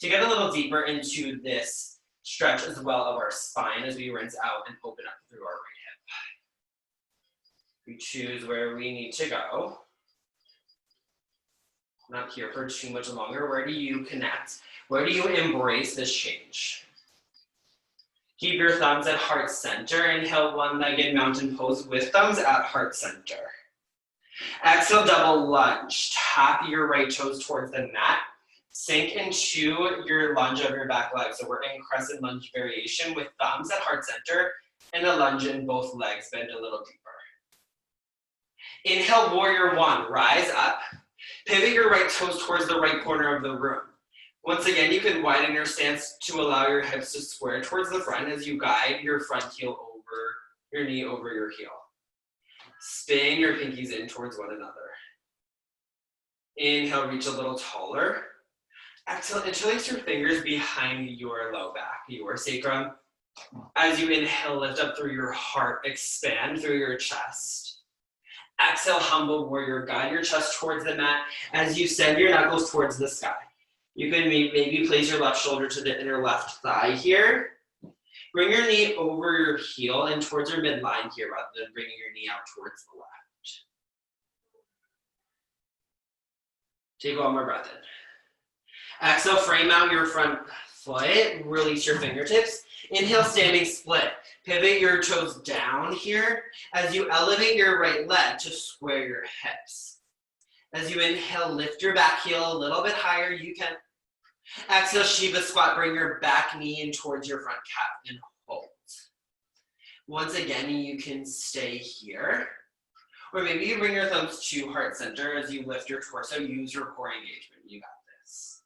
to get a little deeper into this stretch as well of our spine as we rinse out and open up through our right hip. We choose where we need to go. Not here for too much longer. Where do you connect? Where do you embrace this change? Keep your thumbs at heart center. Inhale, one-legged mountain pose with thumbs at heart center. Exhale, double lunge. Tap your right toes towards the mat. Sink into your lunge of your back leg. So we're in crescent lunge variation with thumbs at heart center and a lunge in both legs. Bend a little deeper. Inhale, warrior 1, rise up. Pivot your right toes towards the right corner of the room. Once again, you can widen your stance to allow your hips to square towards the front as you guide your front heel over your knee over your heel. Spin your pinkies in towards one another. Inhale, reach a little taller. Exhale, interlace your fingers behind your low back, your sacrum. As you inhale, lift up through your heart, expand through your chest. Exhale, humble warrior, guide your chest towards the mat as you send your knuckles towards the sky. You can maybe place your left shoulder to the inner left thigh here. Bring your knee over your heel and towards your midline here rather than bringing your knee out towards the left. Take one more breath in. Exhale, frame out your front foot, release your fingertips. Inhale, standing split. Pivot your toes down here as you elevate your right leg to square your hips. As you inhale, lift your back heel a little bit higher. You can. Exhale, Shiva squat. Bring your back knee in towards your front calf and hold. Once again, you can stay here. Or maybe you bring your thumbs to heart center as you lift your torso. Use your core engagement. You got this.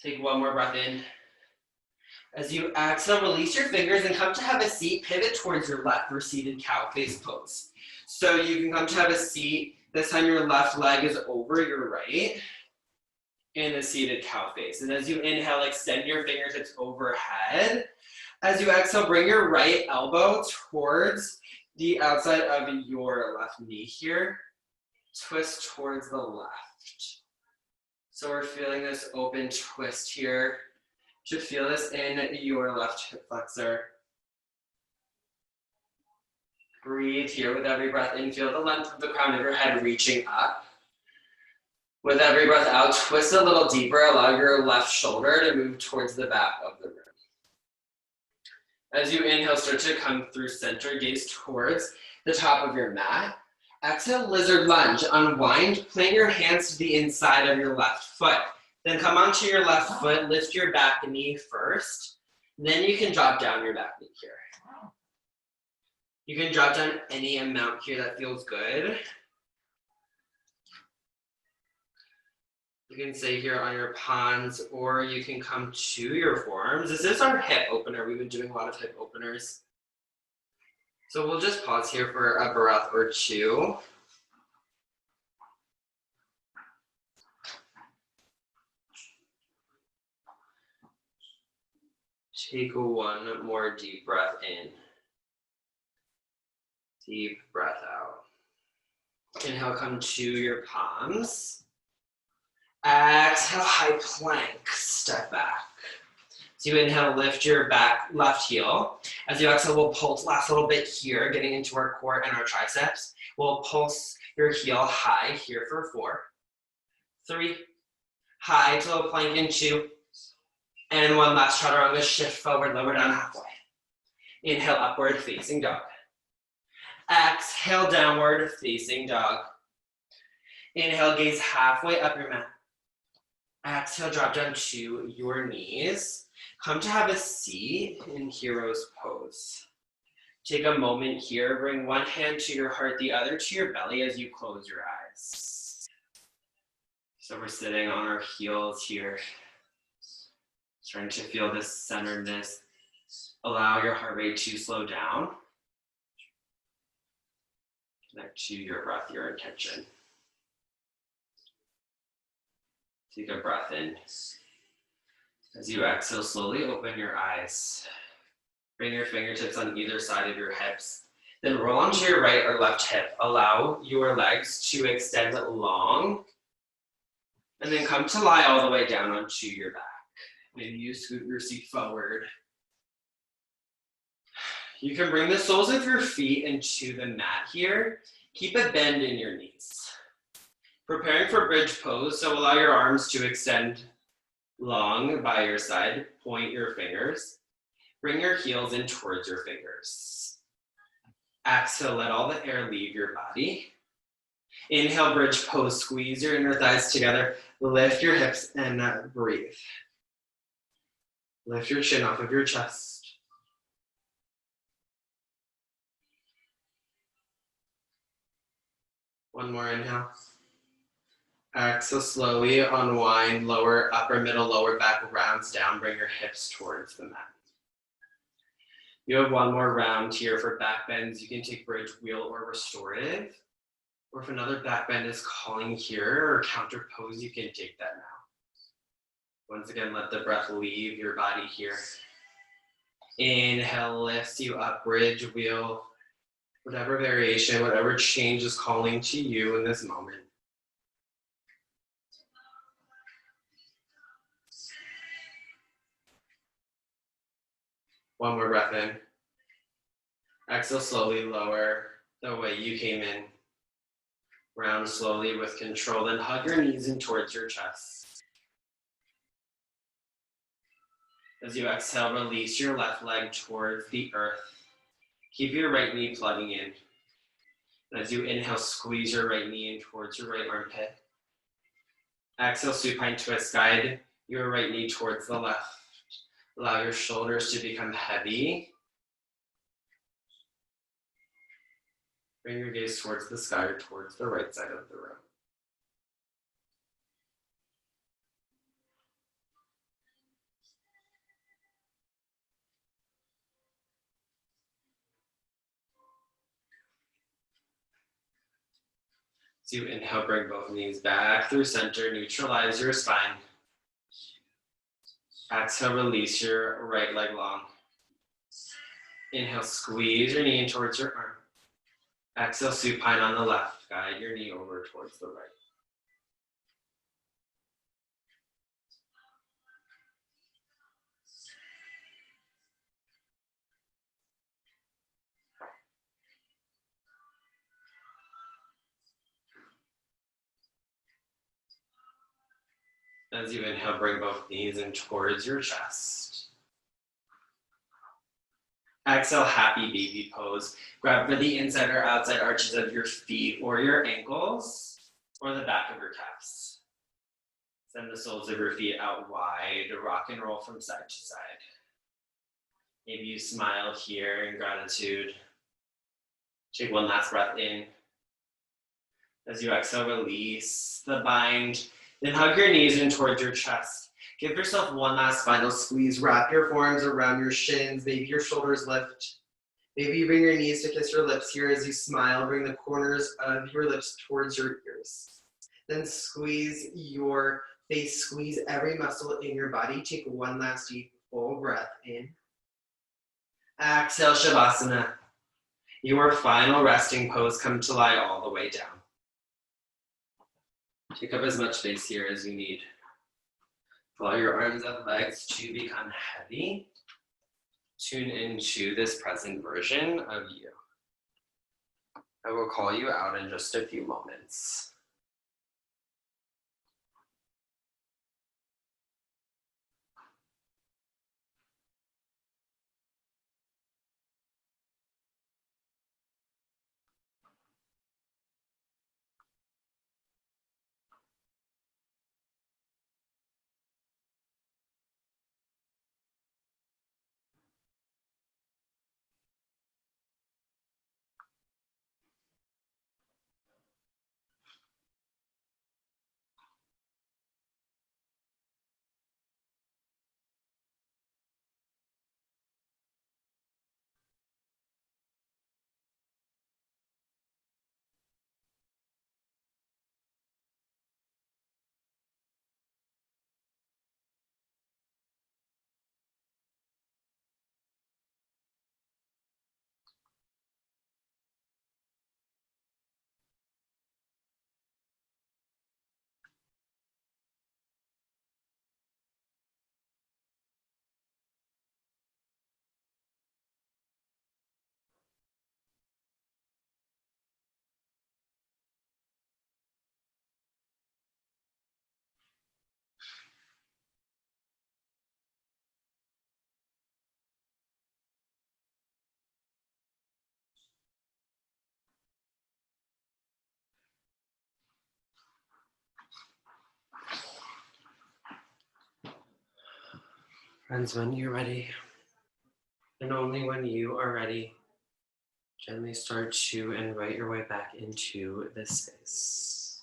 Take one more breath in. As you exhale, release your fingers and come to have a seat. Pivot towards your left for seated cow face pose. So you can come to have a seat. This time your left leg is over your right in a seated cow face. And as you inhale, extend your fingertips overhead. As you exhale, bring your right elbow towards the outside of your left knee here. Twist towards the left. So we're feeling this open twist here. You should feel this in your left hip flexor. Breathe here with every breath in. Feel the length of the crown of your head reaching up. With every breath out, twist a little deeper. Allow your left shoulder to move towards the back of the room. As you inhale, start to come through center. Gaze towards the top of your mat. Exhale, lizard lunge. Unwind. Plant your hands to the inside of your left foot. Then come onto your left foot. Lift your back knee first. Then you can drop down your back knee here. You can drop down any amount here that feels good. You can stay here on your pawns, or you can come to your forearms. This is our hip opener. We've been doing a lot of hip openers. So we'll just pause here for a breath or two. Take one more deep breath in. Deep breath out. Inhale, come to your palms. Exhale, high plank, step back. So you inhale, lift your back left heel. As you exhale, we'll pulse last little bit here, getting into our core and our triceps. We'll pulse your heel high here for 4, 3, high to a plank in 2, and 1 last chaturanga, shift forward, lower down halfway. Inhale, upward facing dog. Exhale, downward facing dog. Inhale, gaze halfway up your mat. Exhale, drop down to your knees. Come to have a seat in hero's pose. Take a moment here. Bring one hand to your heart, the other to your belly as you close your eyes. So we're sitting on our heels here. Starting to feel this centeredness. Allow your heart rate to slow down. Connect to your breath, your intention. Take a breath in. As you exhale, slowly open your eyes. Bring your fingertips on either side of your hips. Then roll onto your right or left hip. Allow your legs to extend long. And then come to lie all the way down onto your back. Maybe you scoot your seat forward. You can bring the soles of your feet into the mat here. Keep a bend in your knees. Preparing for bridge pose, so allow your arms to extend long by your side. Point your fingers. Bring your heels in towards your fingers. Exhale, let all the air leave your body. Inhale, bridge pose. Squeeze your inner thighs together. Lift your hips and breathe. Lift your chin off of your chest. One more inhale. Exhale, slowly unwind, lower, upper, middle, lower back rounds down. Bring your hips towards the mat. You have one more round here for back bends. You can take bridge, wheel, or restorative. Or if another back bend is calling here or counter pose, you can take that now. Once again, let the breath leave your body here. Inhale, lifts you up, bridge, wheel, whatever variation, whatever change is calling to you in this moment. One more breath in. Exhale, slowly lower the way you came in. Round slowly with control, then hug your knees in towards your chest. As you exhale, release your left leg towards the earth. Keep your right knee plugging in. As you inhale, squeeze your right knee in towards your right armpit. Exhale, supine twist. Guide your right knee towards the left. Allow your shoulders to become heavy. Bring your gaze towards the sky or towards the right side of the room. As you inhale, bring both knees back through center, neutralize your spine. Exhale, release your right leg long. Inhale, squeeze your knee in towards your arm. Exhale, supine on the left. Guide your knee over towards the right. As you inhale, bring both knees in towards your chest. Exhale, happy baby pose. Grab for the inside or outside arches of your feet or your ankles or the back of your calves. Send the soles of your feet out wide, rock and roll from side to side. Maybe you smile here in gratitude. Take one last breath in. As you exhale, release the bind. Then hug your knees in towards your chest. Give yourself one last final squeeze. Wrap your forearms around your shins. Maybe your shoulders lift. Maybe you bring your knees to kiss your lips here as you smile. Bring the corners of your lips towards your ears. Then squeeze your face. Squeeze every muscle in your body. Take one last deep, full breath in. Exhale, Shavasana. Your final resting pose. Come to lie all the way down. Take up as much space here as you need. Allow your arms and legs to become heavy. Tune into this present version of you. I will call you out in just a few moments. Friends, when you're ready, and only when you are ready, gently start to invite your way back into this space.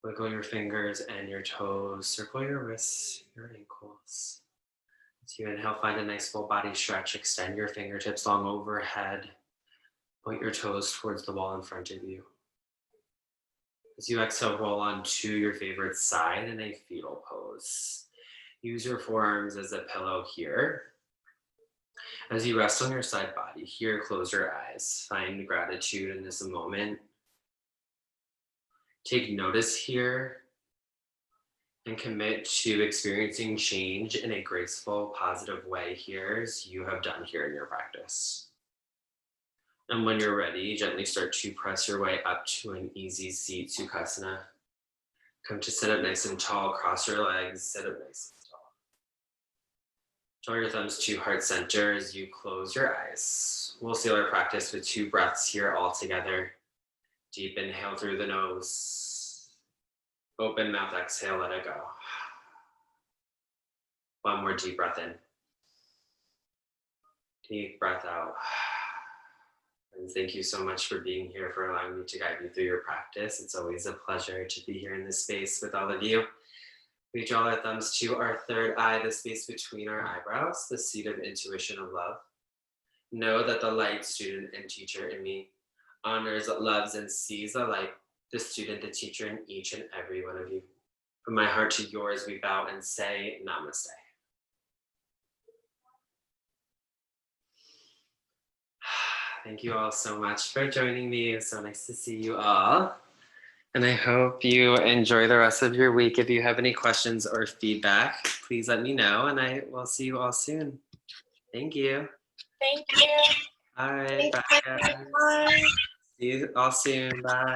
Wiggle your fingers and your toes, circle your wrists, your ankles. As you inhale, find a nice full body stretch, extend your fingertips long overhead, point your toes towards the wall in front of you. As you exhale, roll onto your favorite side in a fetal pose. Use your forearms as a pillow here. As you rest on your side body, here, close your eyes. Find gratitude in this moment. Take notice here and commit to experiencing change in a graceful, positive way here as you have done here in your practice. And when you're ready, gently start to press your way up to an easy seat, Sukhasana. Come to sit up nice and tall, cross your legs, sit up nice and tall. Draw your thumbs to heart center as you close your eyes. We'll seal our practice with 2 breaths here all together. Deep inhale through the nose. Open mouth, exhale, let it go. One more deep breath in. Deep breath out. And thank you so much for being here, for allowing me to guide you through your practice. It's always a pleasure to be here in this space with all of you. We draw our thumbs to our third eye, the space between our eyebrows, the seat of intuition of love. Know that the light student and teacher in me honors, loves, and sees the light, the student, the teacher in each and every one of you. From my heart to yours, we bow and say namaste. Thank you all so much for joining me. It's so nice to see you all. And I hope you enjoy the rest of your week. If you have any questions or feedback, please let me know, and I will see you all soon. Thank you. Thank you. All right, bye guys. Bye. See you all soon. Bye.